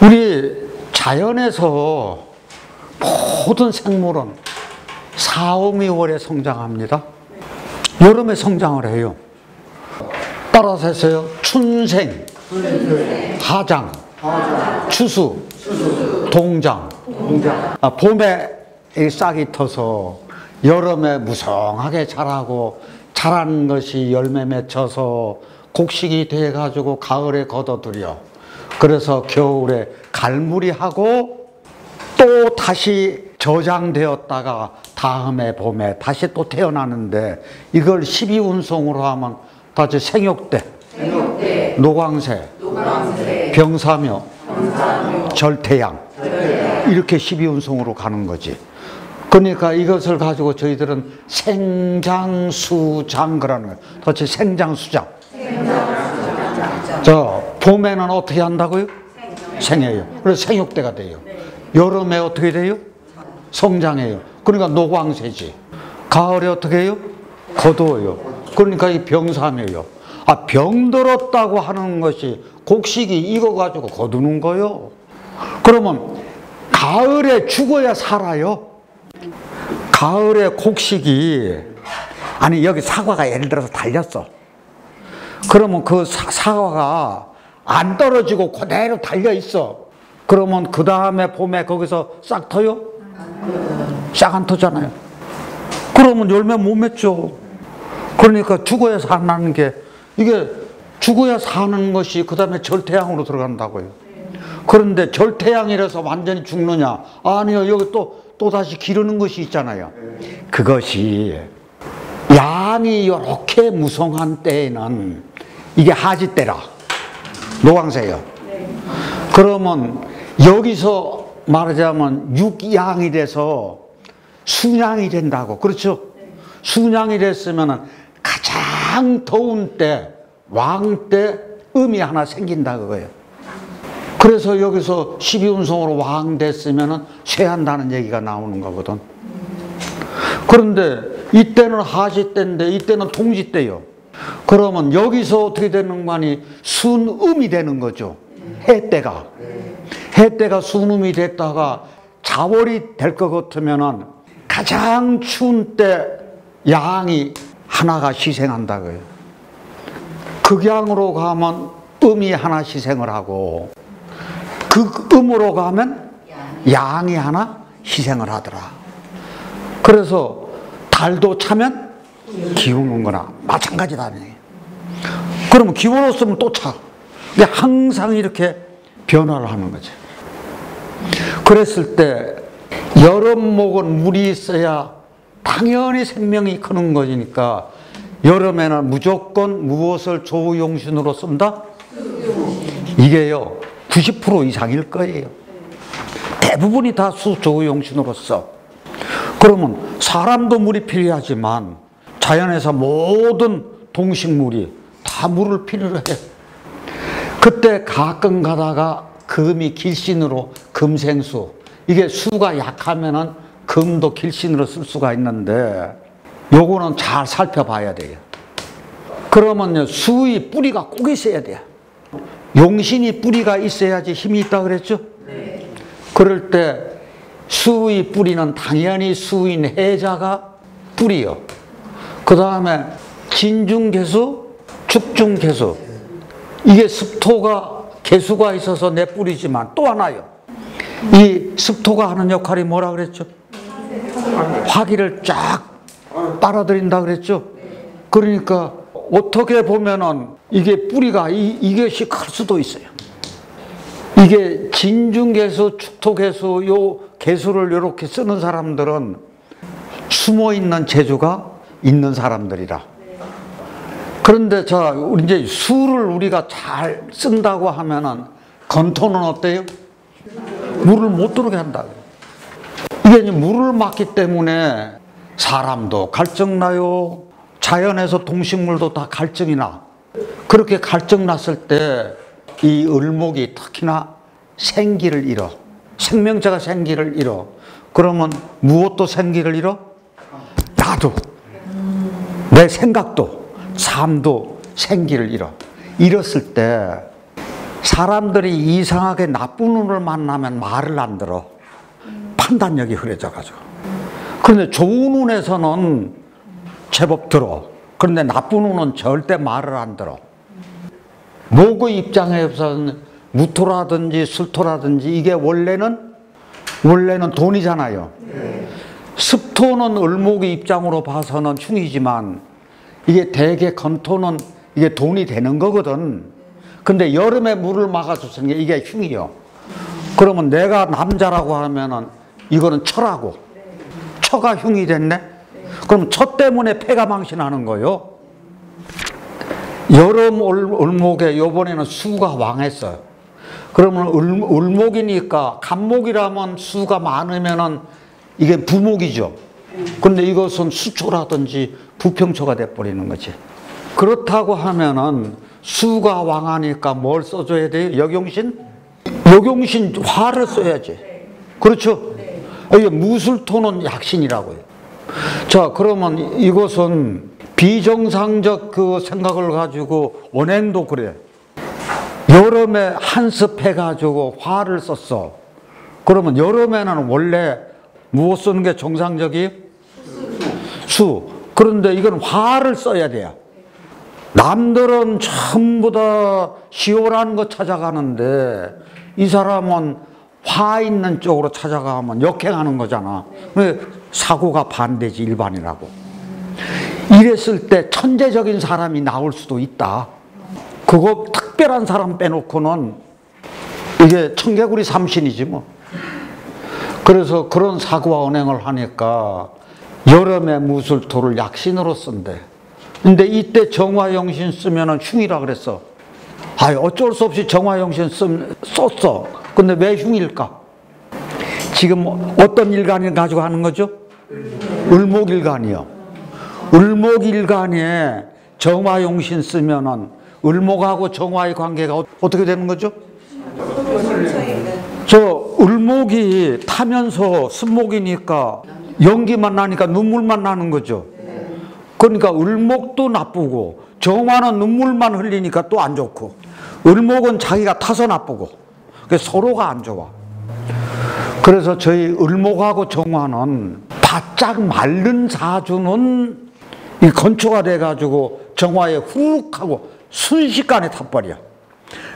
우리 자연에서 모든 생물은 4, 5, 6월에 성장합니다. 여름에 성장을 해요. 따라서 했어요. 춘생, 하장, 추수, 동장. 봄에 싹이 터서 여름에 무성하게 자라고 자란 것이 열매 맺혀서 곡식이 돼가지고 가을에 걷어들여. 그래서 겨울에 갈무리하고 또 다시 저장되었다가 다음에 봄에 다시 또 태어나는데, 이걸 12운송으로 하면 다시 생육대, 노광새, 병사묘, 절태양, 이렇게 12운송으로 가는 거지. 그러니까 이것을 가지고 저희들은 생장수장 그러는 거예요. 도대체 생장수장. 봄에는 어떻게 한다고요? 생해요. 그래서 생육대가 돼요. 여름에 어떻게 돼요? 성장해요. 그러니까 노광새지. 가을에 어떻게 해요? 거두어요. 그러니까 이 병사묘요. 병들었다고 하는 것이 곡식이 이거 가지고 거두는 거요. 그러면 가을에 죽어야 살아요. 가을에 곡식이, 아니 여기 사과가 예를 들어서 달렸어. 그러면 그 사과가 안 떨어지고 그대로 달려 있어. 그러면 그 다음에 봄에 거기서 싹 터요? 싹 안 터잖아요. 그러면 열매 못 맺죠. 그러니까 죽어야 사는 게, 이게 죽어야 사는 것이 그 다음에 절태양으로 들어간다고요. 그런데 절태양이라서 완전히 죽느냐? 아니요. 여기 또 다시 기르는 것이 있잖아요. 그것이 양이 이렇게 무성한 때에는 이게 하지 때라. 노광새요. 그러면 여기서 말하자면 육양이 돼서 순양이 된다고. 그렇죠? 순양이 됐으면 가장 더운 때, 왕 때 음이 하나 생긴다 그거예요. 그래서 여기서 12운송으로 왕 됐으면 쇠한다는 얘기가 나오는 거거든. 그런데 이때는 하지 때인데 이때는 동지 때요. 그러면 여기서 어떻게 되는 거 아니? 순음이 되는 거죠. 해 때가 순음이 됐다가 자월이 될 것 같으면은 가장 추운 때 양이 하나가 희생한다고요. 극양으로 가면 음이 하나 희생을 하고, 극음으로 가면 양이 하나 희생을 하더라. 그래서 달도 차면 기우는 거나 마찬가지다. 그러면 기울었으면 또 차. 근데 항상 이렇게 변화를 하는 거죠. 그랬을 때 여름목은 물이 있어야 당연히 생명이 크는 거니까 여름에는 무조건 무엇을 조우용신으로 쓴다? 이게요 90% 이상일 거예요. 대부분이 다 수조우용신으로 써. 그러면 사람도 물이 필요하지만 자연에서 모든 동식물이 다 물을 필요로 해. 그때 가끔 가다가 금이 길신으로, 금생수, 이게 수가 약하면은 금도 길신으로 쓸 수가 있는데 요거는 잘 살펴봐야 돼요. 그러면요 수의 뿌리가 꼭 있어야 돼요. 용신이 뿌리가 있어야지 힘이 있다 그랬죠? 네. 그럴 때 수의 뿌리는 당연히 수인 해자가 뿌리요. 그 다음에 진중개수, 축중개수, 이게 습토가 개수가 있어서 내 뿌리지만 또 하나요. 이 습토가 하는 역할이 뭐라 그랬죠? 화기를 쫙 빨아들인다 그랬죠? 그러니까 어떻게 보면은 이게 뿌리가 이것이 클 수도 있어요. 이게 진중개수, 축토개수, 요 개수를 이렇게 쓰는 사람들은 숨어 있는 재주가 있는 사람들이라. 그런데 우리 이제 수를 우리가 잘 쓴다고 하면은 건토는 어때요? 물을 못 들어오게 한다. 이게 이제 물을 막기 때문에 사람도 갈증나요. 자연에서 동식물도 다 갈증이 나. 그렇게 갈증 났을 때 이 을목이 특히나 생기를 잃어. 생명체가 생기를 잃어. 그러면 무엇도 생기를 잃어? 나도, 내 생각도, 삶도 생기를 잃어. 잃었을 때 사람들이 이상하게 나쁜 운을 만나면 말을 안 들어. 판단력이 흐려져가지고. 그런데 좋은 운에서는 제법 들어. 그런데 나쁜 운은 절대 말을 안 들어. 목의 입장에서는 무토라든지 술토라든지 이게 원래는 돈이잖아요. 습토는 을목의 입장으로 봐서는 흉이지만 이게 대개 건토는 이게 돈이 되는 거거든. 근데 여름에 물을 막아주는 게 이게 흉이요. 그러면 내가 남자라고 하면은 이거는 처라고. 처가 흉이 됐네? 그럼 처 때문에 폐가 망신하는 거요. 여름 을목에 요번에는 수가 왕했어요. 그러면 을목이니까 간목이라면 수가 많으면은 이게 부목이죠. 근데 이것은 수초라든지 부평초가 돼버리는 거지. 그렇다고 하면은 수가 왕하니까 뭘 써줘야 돼요? 역용신? 역용신 화를 써야지. 그렇죠? 이게 무술토는 약신이라고요. 자, 그러면 이것은 비정상적 그 생각을 가지고 원행도 그래. 여름에 한습해가지고 화를 썼어. 그러면 여름에는 원래 무엇 쓰는 게 정상적이? 수. 그런데 이건 화를 써야 돼요. 남들은 전부 다 시오라는 거 찾아가는데 이 사람은 화 있는 쪽으로 찾아가면 역행하는 거잖아. 사고가 반대지, 일반이라고. 이랬을 때 천재적인 사람이 나올 수도 있다. 그거 특별한 사람 빼놓고는 이게 청개구리 삼신이지 뭐. 그래서 그런 사고와 언행을 하니까 여름에 무술토를 약신으로 쓴대. 근데 이때 정화영신 쓰면은 흉이라 그랬어. 어쩔 수 없이 정화영신 썼어. 근데 왜 흉일까? 지금 어떤 일간을 가지고 하는 거죠? 을목일간이요. 을목일간에 정화용신 쓰면은 을목하고 정화의 관계가 어떻게 되는 거죠? 저 을목이 타면서 습목이니까 연기만 나니까 눈물만 나는 거죠. 그러니까 을목도 나쁘고 정화는 눈물만 흘리니까 또 안 좋고, 을목은 자기가 타서 나쁘고, 서로가 안 좋아. 그래서 저희 을목하고 정화는 바짝 마른 사주는 이 건초가 돼가지고 정화에 훅 하고 순식간에 타버려.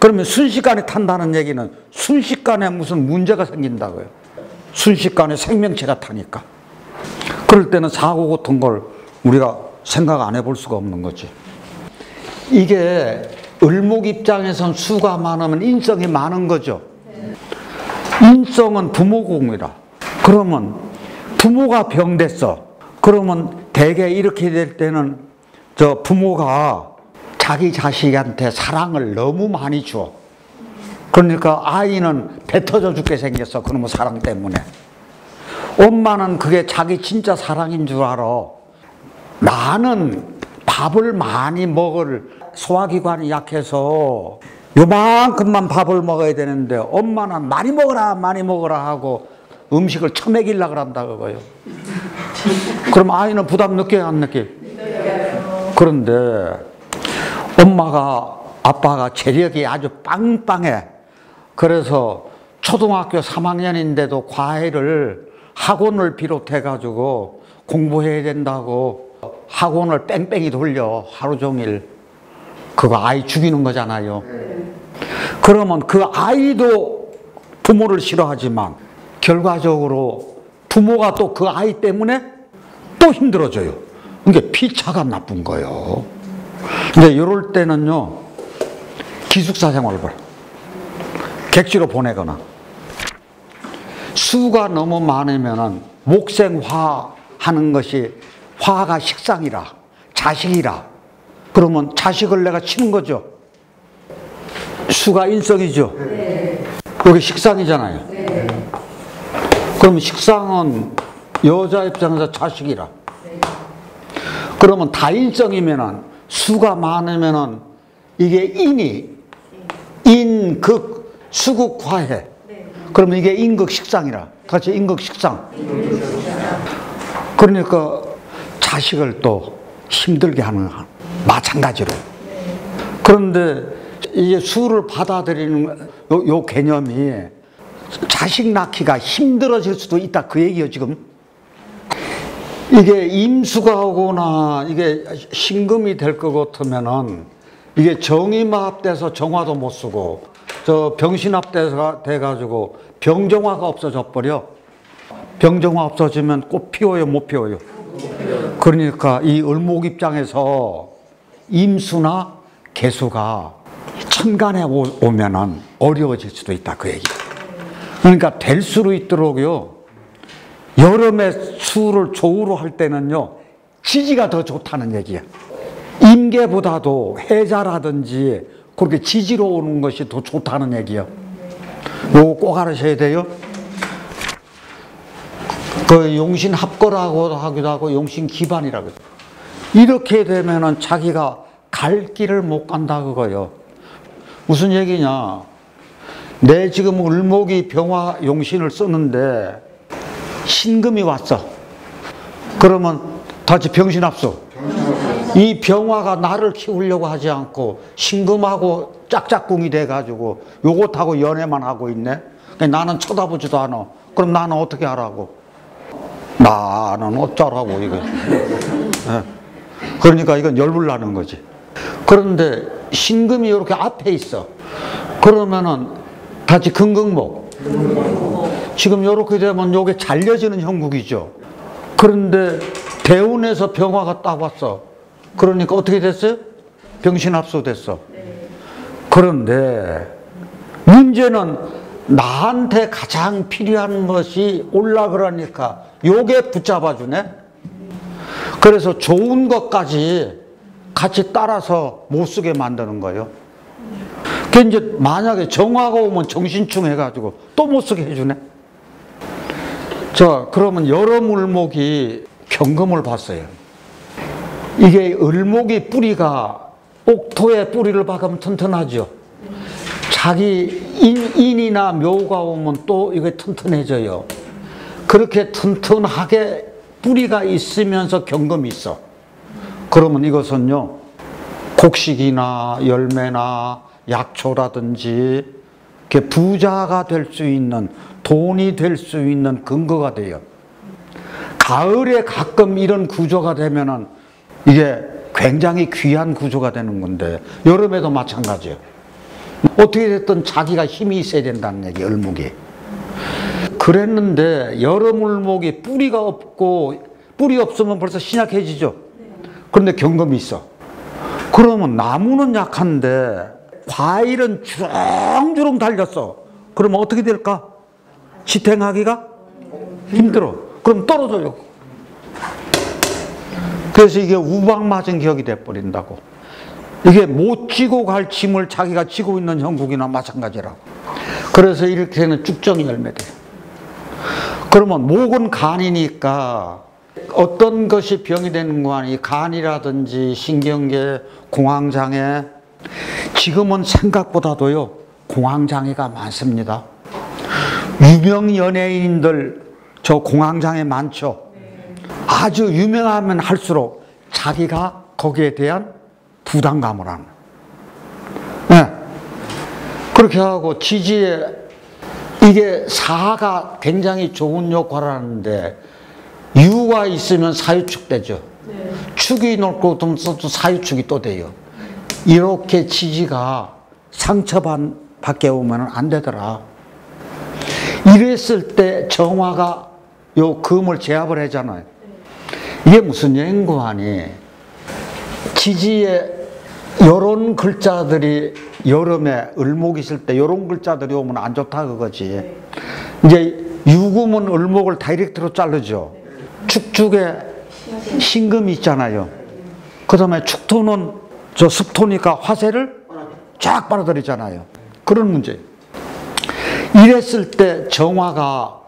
그러면 순식간에 탄다는 얘기는 순식간에 무슨 문제가 생긴다고요. 순식간에 생명체가 타니까. 그럴 때는 사고 같은 걸 우리가 생각 안 해볼 수가 없는 거지. 이게 을목 입장에선 수가 많으면 인성이 많은 거죠. 인성은 부모공이라. 그러면 부모가 병됐어. 그러면 대개 이렇게 될 때는 저 부모가 자기 자식한테 사랑을 너무 많이 줘. 그러니까 아이는 배 터져 죽게 생겼어. 그놈의 사랑 때문에. 엄마는 그게 자기 진짜 사랑인 줄 알아. 나는 밥을 많이 먹을 소화기관이 약해서 요만큼만 밥을 먹어야 되는데 엄마는 많이 먹어라 많이 먹어라 하고 음식을 처먹이려고 그런다고요. 그럼 아이는 부담 느껴요 안 느껴요? 그런데 아빠가 체력이 아주 빵빵해. 그래서 초등학교 3학년인데도 과외를 학원을 비롯해 가지고 공부해야 된다고 학원을 뺑뺑이 돌려 하루 종일. 그거 아이 죽이는 거잖아요. 그러면 그 아이도 부모를 싫어하지만 결과적으로 부모가 또 그 아이 때문에 또 힘들어져요. 그러니까 피차가 나쁜 거예요. 근데 이럴 때는요, 기숙사 생활을 객지로 보내거나 수가 너무 많으면은 목생화 하는 것이 화가 식상이라 자식이라 그러면 자식을 내가 치는 거죠. 수가 인성이죠. 여기 식상이잖아요. 그러면 식상은 여자 입장에서 자식이라. 그러면 다인성이면은 수가 많으면은 이게 인극 수극화해. 그러면 이게 인극식상이라. 같이 인극식상. 그러니까 자식을 또 힘들게 하는 마찬가지로. 그런데 이제 수를 받아들이는 요 개념이 자식 낳기가 힘들어질 수도 있다 그 얘기예요 지금. 이게 임수가 오거나 이게 신금이 될 것 같으면은 이게 정임합돼서 정화도 못 쓰고 저 병신합돼서 돼가지고 병정화가 없어져 버려. 병정화 없어지면 꽃 피워요 못 피워요? 그러니까 이 을목 입장에서 임수나 개수가 천간에 오면은 어려워질 수도 있다 그 얘기. 그러니까 될 수로 있도록요. 여름에 수를 조우로 할 때는요 지지가 더 좋다는 얘기야. 임계보다도 해자라든지 그렇게 지지로 오는 것이 더 좋다는 얘기야. 요거 꼭 알으셔야 돼요. 그 용신 합거라고 하기도 하고 용신 기반이라고. 이렇게 되면은 자기가 갈 길을 못 간다 그거요. 무슨 얘기냐? 내 지금 을목이 병화 용신을 쓰는데 신금이 왔어. 그러면 다시 병신합수. 이 병화가 나를 키우려고 하지 않고 신금하고 짝짝꿍이 돼가지고 요것하고 연애만 하고 있네. 나는 쳐다보지도 않아. 그럼 나는 어떻게 하라고? 나는 어쩌라고 이거. 그러니까 이건 열불나는 거지. 그런데 신금이 이렇게 앞에 있어. 그러면은 다시 금극목. 지금 이렇게 되면 요게 잘려지는 형국이죠. 그런데 대운에서 병화가 딱 왔어. 그러니까 어떻게 됐어요? 병신합수 됐어. 그런데 문제는 나한테 가장 필요한 것이 올라 그러니까 요게 붙잡아 주네. 그래서 좋은 것까지 같이 따라서 못 쓰게 만드는 거예요. 그 이제 만약에 정화가 오면 정신충 해가지고 또 못 쓰게 해주네. 자, 그러면 여름 을목이 경금을 봤어요. 이게 을목이 뿌리가 옥토에 뿌리를 박으면 튼튼하죠. 자기 인이나 묘가 오면 또 이게 튼튼해져요. 그렇게 튼튼하게 뿌리가 있으면서 경금이 있어. 그러면 이것은요 곡식이나 열매나 약초라든지 이렇게 부자가 될 수 있는, 돈이 될 수 있는 근거가 돼요. 가을에 가끔 이런 구조가 되면은 이게 굉장히 귀한 구조가 되는 건데 여름에도 마찬가지예요. 어떻게 됐든 자기가 힘이 있어야 된다는 얘기, 을목이. 그랬는데 여름 을목이 뿌리가 없고, 뿌리 없으면 벌써 신약해지죠. 그런데 경금이 있어. 그러면 나무는 약한데 과일은 주렁주렁 달렸어. 그러면 어떻게 될까? 지탱하기가 힘들어. 그럼 떨어져요. 그래서 이게 우박 맞은 격이 돼버린다고. 이게 못 지고 갈 짐을 자기가 지고 있는 형국이나 마찬가지라고. 그래서 이렇게는 쭉정이 열매돼요. 그러면 목은 간이니까 어떤 것이 병이 되는 거 아니, 간이라든지 신경계, 공황장애. 지금은 생각보다도요 공황장애가 많습니다. 유명 연예인들 저 공황장애 많죠. 아주 유명하면 할수록 자기가 거기에 대한 부담감을 하는. 네. 그렇게 하고 지지에 이게 사가 굉장히 좋은 역할을 하는데 유가 있으면 사유축 되죠. 축이 넓고 또 사유축이 또 돼요. 이렇게 지지가 상처받게 오면 안 되더라. 이랬을 때 정화가 요 금을 제압을 하잖아요. 이게 무슨 연구하니? 지지에 요런 글자들이 여름에 을목 있을 때 요런 글자들이 오면 안 좋다 그거지. 이제 유금은 을목을 다이렉트로 자르죠. 축축에 신금이 있잖아요. 그 다음에 축토는 저 습토니까 화세를 쫙 빨아들이잖아요. 그런 문제. 이랬을 때 정화가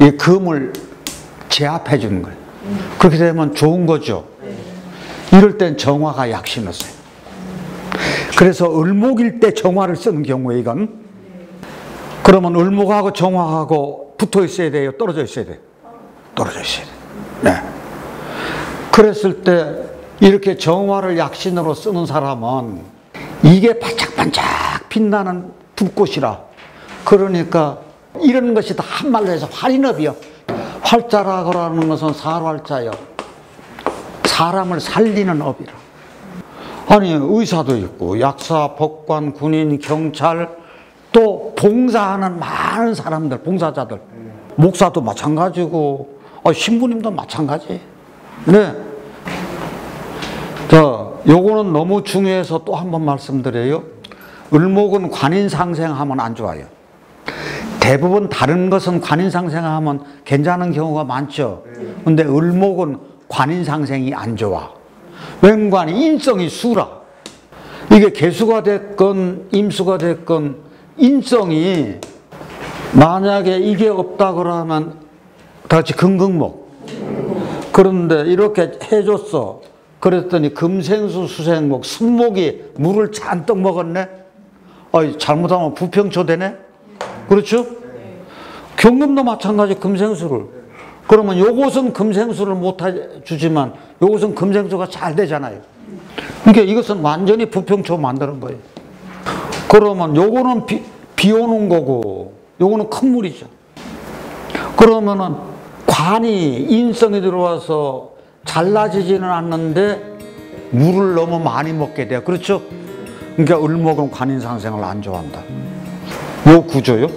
이 금을 제압해 주는 거예요. 그렇게 되면 좋은 거죠. 이럴 땐 정화가 약신을 써요. 그래서 을목일 때 정화를 쓰는 경우에 이건, 그러면 을목하고 정화하고 붙어 있어야 돼요? 떨어져 있어야 돼요? 떨어져 있어야 돼요. 네. 그랬을 때 이렇게 정화를 약신으로 쓰는 사람은 이게 반짝반짝 빛나는 불꽃이라. 그러니까 이런 것이 다 한말로 해서 활인업이요. 활자라고 하는 것은 살활자요. 사람을 살리는 업이라. 아니 의사도 있고 약사, 법관, 군인, 경찰, 또 봉사하는 많은 사람들, 봉사자들, 목사도 마찬가지고 신부님도 마찬가지. 네. 요거는 너무 중요해서 또 한 번 말씀드려요. 을목은 관인상생하면 안 좋아요. 대부분 다른 것은 관인상생하면 괜찮은 경우가 많죠. 근데 을목은 관인상생이 안 좋아. 웬관이 인성이 수라. 이게 개수가 됐건 임수가 됐건 인성이 만약에 이게 없다 그러면 다 같이 금극목. 그런데 이렇게 해줬어. 그랬더니 금생수 수생목, 순목이 물을 잔뜩 먹었네. 잘못하면 부평초 되네. 그렇죠? 경금도 마찬가지. 금생수를. 그러면 요것은 금생수를 못 주지만 요것은 금생수가 잘 되잖아요. 그러니까 이것은 완전히 부평초 만드는 거예요. 그러면 요거는 비 오는 거고 요거는 큰 물이죠. 그러면은 관이 인성이 들어와서 잘라지지는 않는데 물을 너무 많이 먹게 돼요. 그렇죠? 그러니까 을목은 관인상생을 안 좋아한다. 요 구조요.